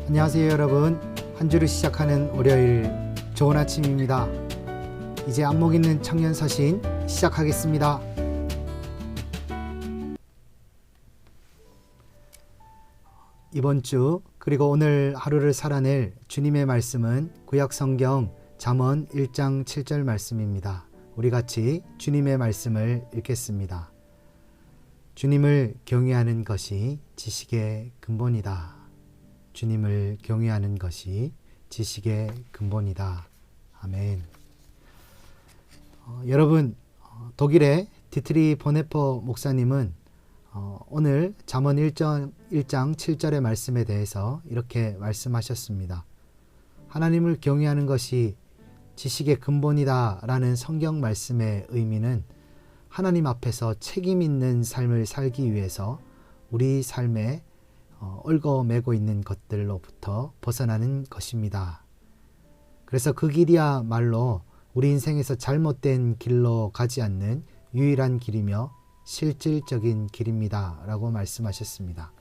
안녕하세요 여러분. 한 주를 시작하는 월요일 좋은 아침입니다. 이제 안목 있는 청년 서신 시작하겠습니다. 이번 주 그리고 오늘 하루를 살아낼 주님의 말씀은 구약 성경 잠언 1장 7절 말씀입니다. 우리 같이 주님의 말씀을 읽겠습니다. 주님을 경외하는 것이 지식의 근본이다. 주님을 경외하는 것이 지식의 근본이다. 아멘. 여러분, 독일의 디트리 보네퍼 목사님은 오늘 잠언 1장 7절의 말씀에 대해서 이렇게 말씀하셨습니다. 하나님을 경외하는 것이 지식의 근본이다 라는 성경 말씀의 의미는 하나님 앞에서 책임 있는 삶을 살기 위해서 우리 삶에 얽어매고 있는 것들로부터 벗어나는 것입니다. 그래서 그 길이야말로 우리 인생에서 잘못된 길로 가지 않는 유일한 길이며 실질적인 길입니다 라고 말씀하셨습니다.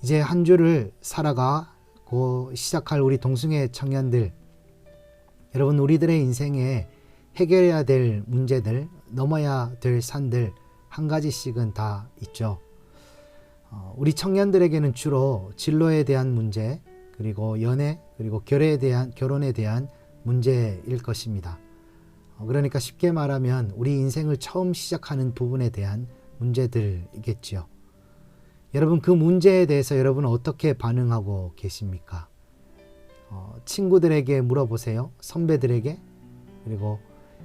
이제 한 주를 살아가고 시작할 우리 동승의 청년들, 여러분, 우리들의 인생에 해결해야 될 문제들, 넘어야 될 산들 한 가지씩은 다 있죠. 우리 청년들에게는 주로 진로에 대한 문제, 그리고 연애, 그리고 결혼에 대한 문제일 것입니다. 그러니까 쉽게 말하면 우리 인생을 처음 시작하는 부분에 대한 문제들이겠지요. 여러분, 그 문제에 대해서 여러분은 어떻게 반응하고 계십니까? 친구들에게 물어보세요. 선배들에게, 그리고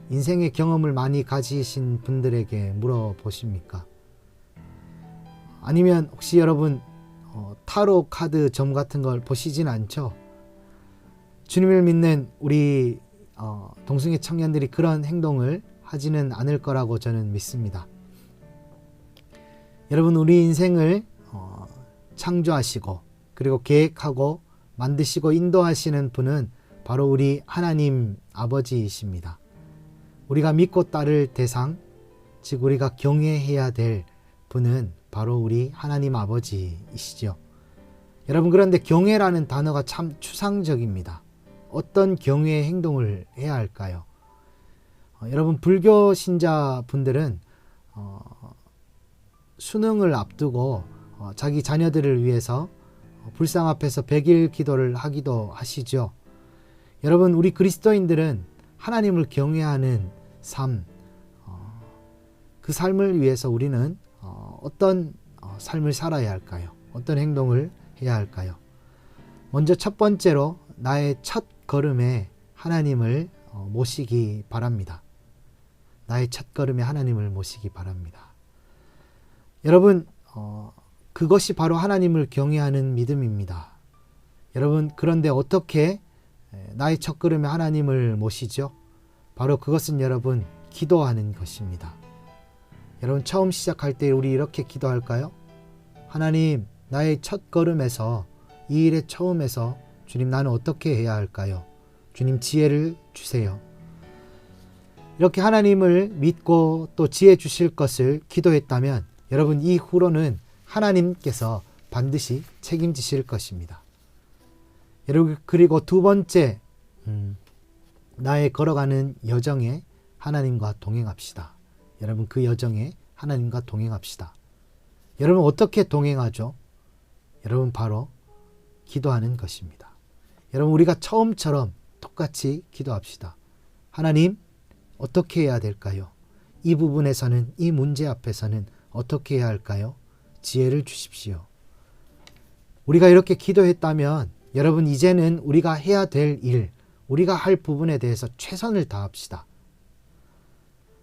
인생의 경험을 많이 가지신 분들에게 물어보십니까? 아니면 혹시 여러분 타로 카드 점 같은 걸 보시진 않죠? 주님을 믿는 우리 동승의 청년들이 그런 행동을 하지는 않을 거라고 저는 믿습니다. 여러분, 우리 인생을 창조하시고 그리고 계획하고 만드시고 인도하시는 분은 바로 우리 하나님 아버지이십니다. 우리가 믿고 따를 대상, 즉 우리가 경외해야 될 분은 바로 우리 하나님 아버지이시죠. 여러분, 그런데 경외라는 단어가 참 추상적입니다. 어떤 경외의 행동을 해야 할까요? 여러분, 불교 신자분들은 수능을 앞두고 자기 자녀들을 위해서 불상 앞에서 100일 기도를 하기도 하시죠. 여러분, 우리 그리스도인들은 하나님을 경외하는 삶, 그 삶을 위해서 우리는 어떤 삶을 살아야 할까요? 어떤 행동을 해야 할까요? 먼저 첫 번째로 나의 첫 걸음에 하나님을 모시기 바랍니다. 나의 첫 걸음에 하나님을 모시기 바랍니다. 여러분, 그것이 바로 하나님을 경외하는 믿음입니다. 여러분, 그런데 어떻게 나의 첫 걸음에 하나님을 모시죠? 바로 그것은 여러분, 기도하는 것입니다. 여러분, 처음 시작할 때 우리 이렇게 기도할까요? 하나님, 나의 첫 걸음에서, 이 일의 처음에서 주님, 나는 어떻게 해야 할까요? 주님, 지혜를 주세요. 이렇게 하나님을 믿고 또 지혜 주실 것을 기도했다면 여러분, 이후로는 하나님께서 반드시 책임지실 것입니다. 여러분, 그리고 두 번째, 나의 걸어가는 여정에 하나님과 동행합시다. 여러분, 그 여정에 하나님과 동행합시다. 여러분, 어떻게 동행하죠? 여러분, 바로 기도하는 것입니다. 여러분, 우리가 처음처럼 똑같이 기도합시다. 하나님, 어떻게 해야 될까요? 이 부분에서는, 이 문제 앞에서는 어떻게 해야 할까요? 지혜를 주십시오. 우리가 이렇게 기도했다면 여러분, 이제는 우리가 해야 될 일, 우리가 할 부분에 대해서 최선을 다합시다.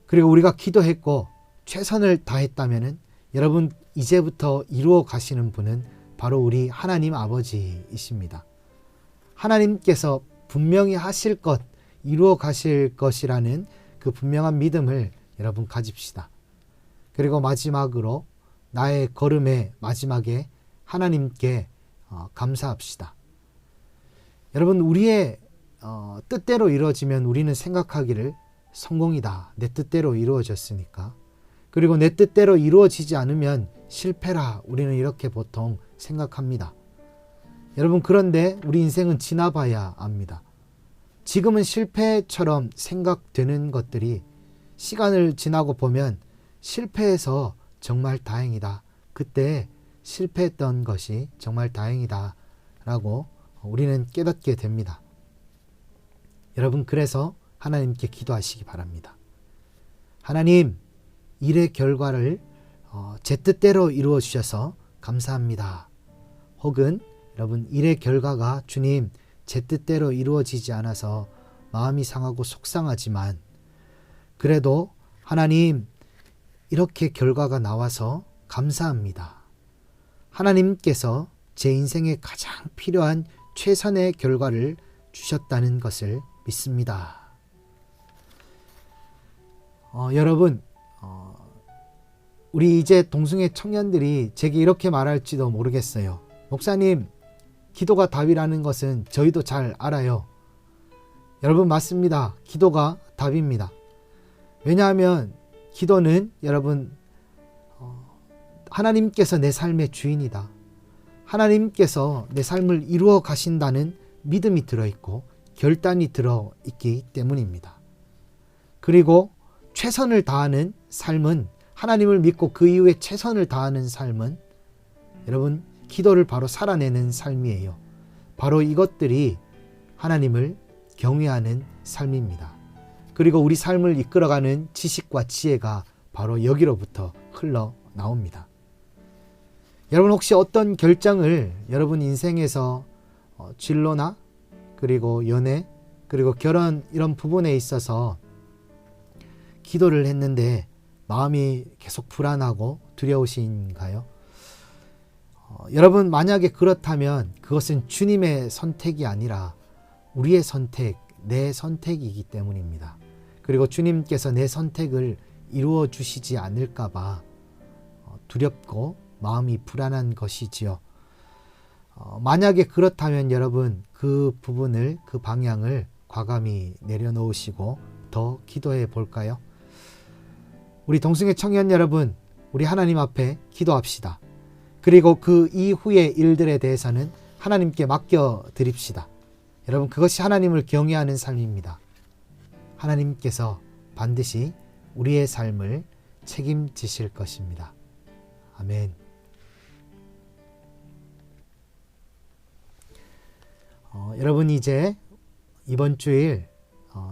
그리고 우리가 기도했고 최선을 다했다면 여러분, 이제부터 이루어 가시는 분은 바로 우리 하나님 아버지이십니다. 하나님께서 분명히 하실 것, 이루어 가실 것이라는 그 분명한 믿음을 여러분 가집시다. 그리고 마지막으로 나의 걸음의 마지막에 하나님께 감사합시다. 여러분, 우리의 뜻대로 이루어지면 우리는 생각하기를 성공이다. 내 뜻대로 이루어졌으니까. 그리고 내 뜻대로 이루어지지 않으면 실패라. 우리는 이렇게 보통 생각합니다. 여러분, 그런데 우리 인생은 지나봐야 압니다. 지금은 실패처럼 생각되는 것들이 시간을 지나고 보면 실패해서 정말 다행이다. 그때 실패했던 것이 정말 다행이다. 라고 우리는 깨닫게 됩니다. 여러분, 그래서 하나님께 기도하시기 바랍니다. 하나님, 일의 결과를 제 뜻대로 이루어 주셔서 감사합니다. 혹은 여러분, 일의 결과가 주님 제 뜻대로 이루어지지 않아서 마음이 상하고 속상하지만 그래도 하나님, 이렇게 결과가 나와서 감사합니다. 하나님께서 제 인생에 가장 필요한 최선의 결과를 주셨다는 것을 믿습니다. 여러분, 우리 이제 동승의 청년들이 제게 이렇게 말할지도 모르겠어요. 목사님, 기도가 답이라는 것은 저희도 잘 알아요. 여러분, 맞습니다. 기도가 답입니다. 왜냐하면 기도는 여러분, 하나님께서 내 삶의 주인이다. 하나님께서 내 삶을 이루어 가신다는 믿음이 들어있고 결단이 들어있기 때문입니다. 그리고 최선을 다하는 삶은, 하나님을 믿고 그 이후에 최선을 다하는 삶은 여러분, 기도를 바로 살아내는 삶이에요. 바로 이것들이 하나님을 경외하는 삶입니다. 그리고 우리 삶을 이끌어가는 지식과 지혜가 바로 여기로부터 흘러나옵니다. 여러분, 혹시 어떤 결정을 여러분 인생에서 진로나 그리고 연애 그리고 결혼 이런 부분에 있어서 기도를 했는데 마음이 계속 불안하고 두려우신가요? 여러분, 만약에 그렇다면 그것은 주님의 선택이 아니라 우리의 선택, 내 선택이기 때문입니다. 그리고 주님께서 내 선택을 이루어 주시지 않을까 봐 두렵고 마음이 불안한 것이지요. 만약에 그렇다면 여러분, 그 부분을, 그 방향을 과감히 내려놓으시고 더 기도해 볼까요? 우리 동승의 청년 여러분, 우리 하나님 앞에 기도합시다. 그리고 그 이후의 일들에 대해서는 하나님께 맡겨 드립시다. 여러분, 그것이 하나님을 경외하는 삶입니다. 하나님께서 반드시 우리의 삶을 책임지실 것입니다. 아멘. 여러분, 이제 이번 주일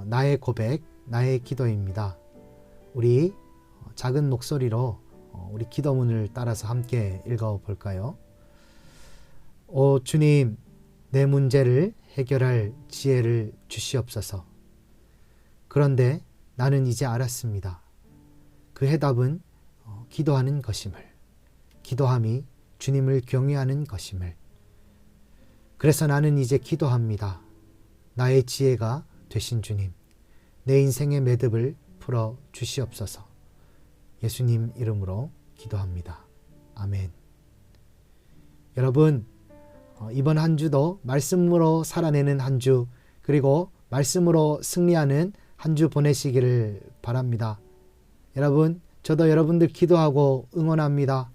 나의 고백, 나의 기도입니다. 우리 작은 목소리로 우리 기도문을 따라서 함께 읽어볼까요? 오 주님, 내 문제를 해결할 지혜를 주시옵소서. 그런데 나는 이제 알았습니다. 그 해답은 기도하는 것임을, 기도함이 주님을 경외하는 것임을. 그래서 나는 이제 기도합니다. 나의 지혜가 되신 주님, 내 인생의 매듭을 풀어 주시옵소서. 예수님 이름으로 기도합니다. 아멘. 여러분, 이번 한 주도 말씀으로 살아내는 한 주, 그리고 말씀으로 승리하는 한 주 보내시기를 바랍니다. 여러분, 저도 여러분들 기도하고 응원합니다.